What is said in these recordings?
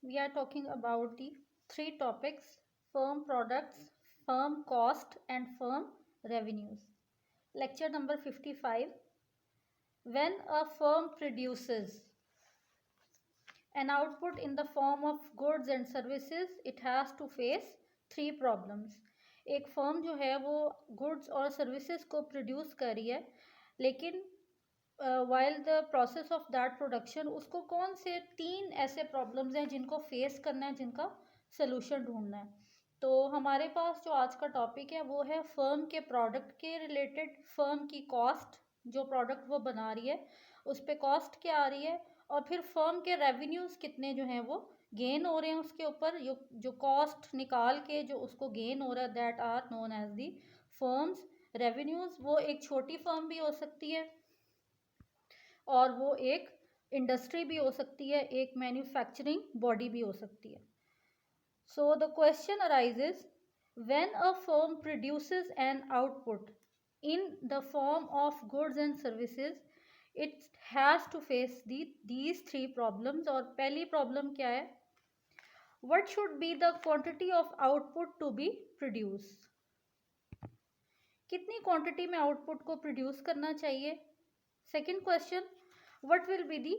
we are talking about the three topics: firm products, firm cost, and firm revenues. Lecture number 55. When a firm produces an output in the form of goods and services, it has to face three problems. एक firm जो है वो goods और services को produce कर रही है, लेकिन while the process of that production उसको कौन से तीन ऐसे प्रॉब्लम्स हैं जिनको फेस करना है, जिनका सोल्यूशन ढूंढना है. तो हमारे पास जो आज का टॉपिक है वो है फर्म के प्रोडक्ट के रिलेटेड. फर्म की कॉस्ट, जो प्रोडक्ट वो बना रही है उस पर कॉस्ट क्या आ रही है, और फिर फर्म के रेवेन्यूज़ कितने जो हैं वो गेन हो रहे हैं उसके ऊपर. जो कॉस्ट निकाल के जो उसको गेन हो रहा है, that are known as the firm's revenues. वो एक छोटी फर्म भी हो सकती है और वो एक इंडस्ट्री भी हो सकती है, एक मैन्युफैक्चरिंग बॉडी भी हो सकती है. So the question arises, when a firm produces an output in the form of goods and services, it has to face these three problems. और पहली प्रॉब्लम क्या है? What should be the quantity of output to be produced? कितनी quantity में output को produce करना चाहिए. Second question, what will be the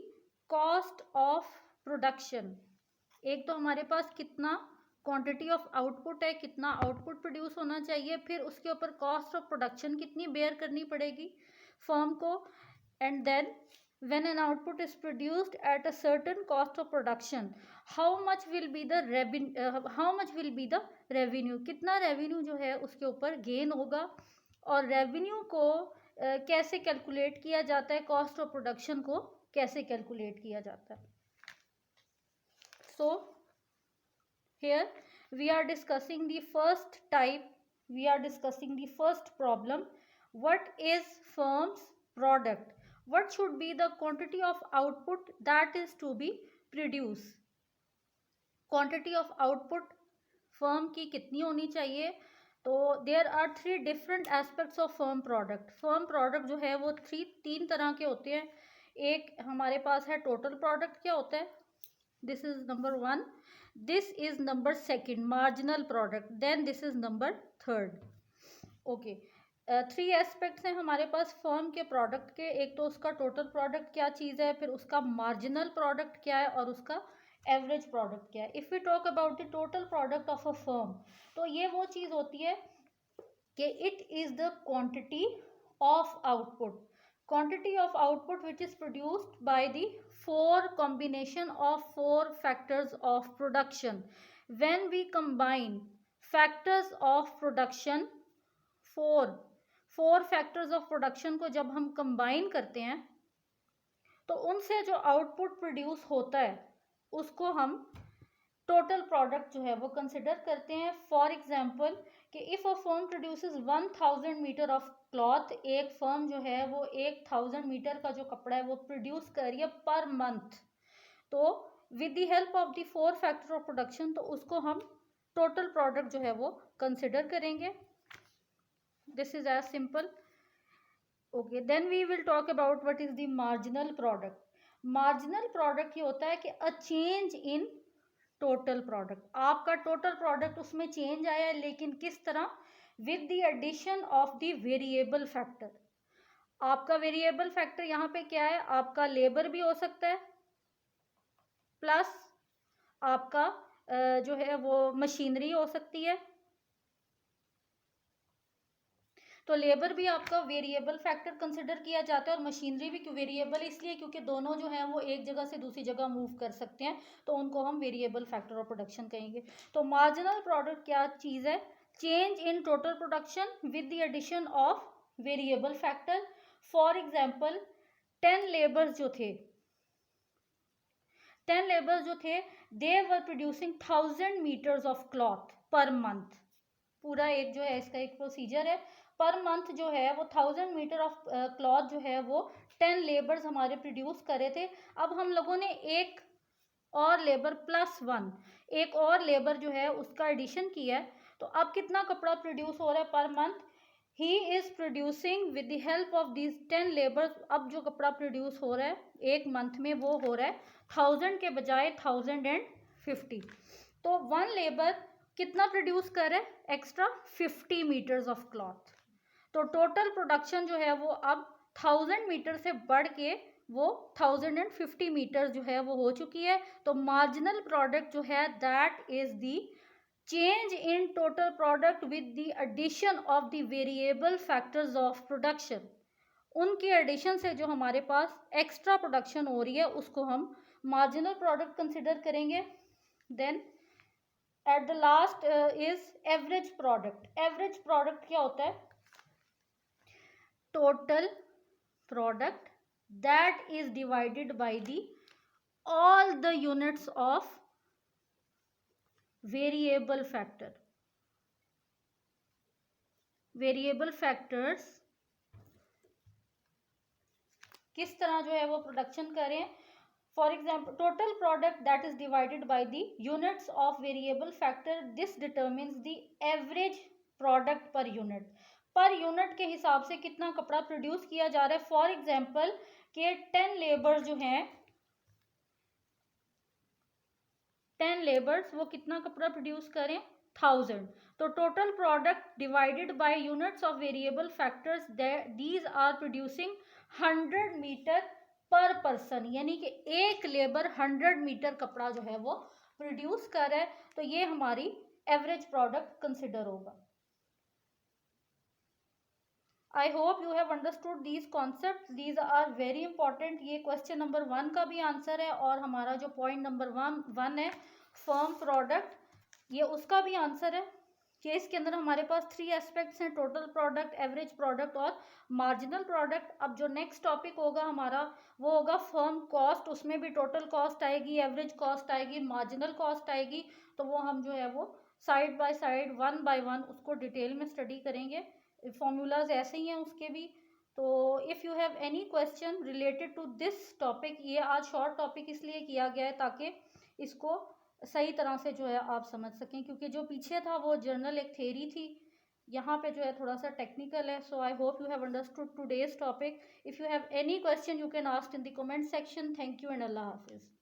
cost of production. एक तो हमारे पास कितना क्वांटिटी ऑफ आउटपुट है, कितना आउटपुट प्रोड्यूस होना चाहिए, फिर उसके ऊपर कॉस्ट ऑफ प्रोडक्शन कितनी बेयर करनी पड़ेगी फर्म को. And then when an output is produced at a certain cost of production, how much will be the revenue, कितना रेवेन्यू जो है उसके ऊपर गेन होगा. और रेवेन्यू को कैसे कैलकुलेट किया जाता है, कॉस्ट ऑफ प्रोडक्शन को कैसे कैलकुलेट किया जाता है. सो here we are discussing the first type, we are discussing the first problem. What is firm's product? What should be the quantity of output that is to be produced? Quantity of output firm की कितनी होनी चाहिए. तो there are three different aspects of firm product. firm product जो है वो तीन तरह के होते हैं. एक हमारे पास है टोटल प्रोडक्ट. क्या होता है? this is number one. This is number second, marginal product. Then this is number third. Okay. Three aspects हैं हमारे पास फर्म के प्रोडक्ट के. एक तो उसका टोटल प्रोडक्ट क्या चीज़ है, फिर उसका मार्जिनल प्रोडक्ट क्या है, और उसका एवरेज प्रोडक्ट क्या है. If we talk about the total product of a firm, तो ये वो चीज़ होती है कि it is the quantity of output. quantity of output which is produced by the combination of four factors of production. When we combine factors of production, four factors of production को जब हम combine करते हैं तो उनसे जो output produce होता है उसको हम टोटल प्रोडक्ट जो है वो कंसिडर करते हैं. फॉर एग्जाम्पल कि if a firm produces 1000 metre of cloth, एक फर्म जो है वो 1000 मीटर का जो कपड़ा है वो प्रोड्यूस कर रही है पर मंथ, तो with the help of the four factor of production तो उसको हम टोटल प्रोडक्ट जो है वो कंसिडर करेंगे. This is as simple. Okay, then we will talk about what is the marginal product. Marginal product ये होता है कि a change in total product. आपका टोटल प्रोडक्ट उसमें चेंज आया है, लेकिन किस तरह? With the addition of the variable factor. आपका वेरिएबल फैक्टर यहाँ पे क्या है? आपका लेबर भी हो सकता है, प्लस आपका जो है वो मशीनरी हो सकती है. तो लेबर भी आपका वेरिएबल फैक्टर कंसिडर किया जाता है, और मशीनरी भी वेरिएबल इसलिए क्योंकि दोनों जो हैं वो एक जगह से दूसरी जगह मूव कर सकते हैं, तो उनको हम वेरिएबल फैक्टर ऑफ प्रोडक्शन कहेंगे. तो मार्जिनल प्रोडक्ट क्या चीज़ है? Change in total production with the addition of variable factor. For example 10 labours जो थे, they were producing 1000 metres of cloth per month. पूरा एक जो है इसका एक प्रोसीजर है. पर मंथ जो है वो 1000 मीटर ऑफ क्लॉथ जो है वो 10 लेबर्स हमारे प्रोड्यूस करे थे. अब हम लोगों ने एक और लेबर प्लस 1, एक और लेबर जो है उसका एडिशन किया है, तो अब कितना कपड़ा प्रोड्यूस हो रहा है per month? He is producing with the help of these 10 labours. अब जो कपड़ा प्रोड्यूस हो रहा है एक मंथ में वो हो रहा है 1000 के बजाय 1050. 50। तो 1 लेबर कितना प्रोड्यूस कर रहा है? Extra 50 metres of cloth. तो टोटल प्रोडक्शन जो है वो अब 1000 मीटर से बढ़ के वो 1050 मीटर जो है वो हो चुकी है। तो मार्जिनल प्रोडक्ट जो है that is the change in total product with the addition of the variable factors of production. उनके एडिशन से जो हमारे पास एक्स्ट्रा प्रोडक्शन हो रही है उसको हम मार्जिनल प्रोडक्ट कंसिडर करेंगे। Then at the last is average product. Average product क्या होता है? Total product that is divided by the all the units of variable factor। variable factors किस तरह जो है वो प्रोडक्शन कर रहे हैं। For example total product that is divided by the units of variable factor, this determines the average product per unit. Per unit के हिसाब से कितना कपड़ा प्रोड्यूस किया जा रहा है। फॉर एग्जाम्पल के 10 लेबर्स जो हैं 10 लेबर्स वो कितना कपड़ा प्रोड्यूस करें? 1000। तो total product divided by units of variable factors these are producing 100 metre per person, यानी कि एक लेबर 100 मीटर कपड़ा जो है वो प्रोड्यूस कर रहा है। तो ये हमारी एवरेज प्रोडक्ट कंसिडर होगा। I hope you have understood these concept, these are very important. ये क्वेश्चन नंबर 1 का भी आंसर है और हमारा जो पॉइंट नंबर 1 है फर्म प्रोडक्ट, ये उसका भी आंसर है। कि इसके अंदर हमारे पास 3 एस्पेक्ट्स हैं, टोटल प्रोडक्ट, एवरेज प्रोडक्ट और मार्जिनल प्रोडक्ट। अब जो नेक्स्ट टॉपिक होगा हमारा वो होगा फर्म कॉस्ट। उसमें भी टोटल कॉस्ट आएगी, एवरेज कॉस्ट आएगी, मार्जिनल कॉस्ट आएगी। तो वो हम जो है वो साइड बाय साइड 1 बाय 1 उसको डिटेल में स्टडी करेंगे। फॉर्मूलाज ऐसे ही हैं उसके भी। तो if you have any question related to this topic, ये आज शॉर्ट टॉपिक इसलिए किया गया है ताकि इसको सही तरह से जो है आप समझ सकें, क्योंकि जो पीछे था वो जर्नल एक थ्योरी थी, यहाँ पे जो है थोड़ा सा टेक्निकल है। So I hope you have understood today's topic. If you have any question you can ask in the comment section. Thank you and अल्लाह हाफिज़।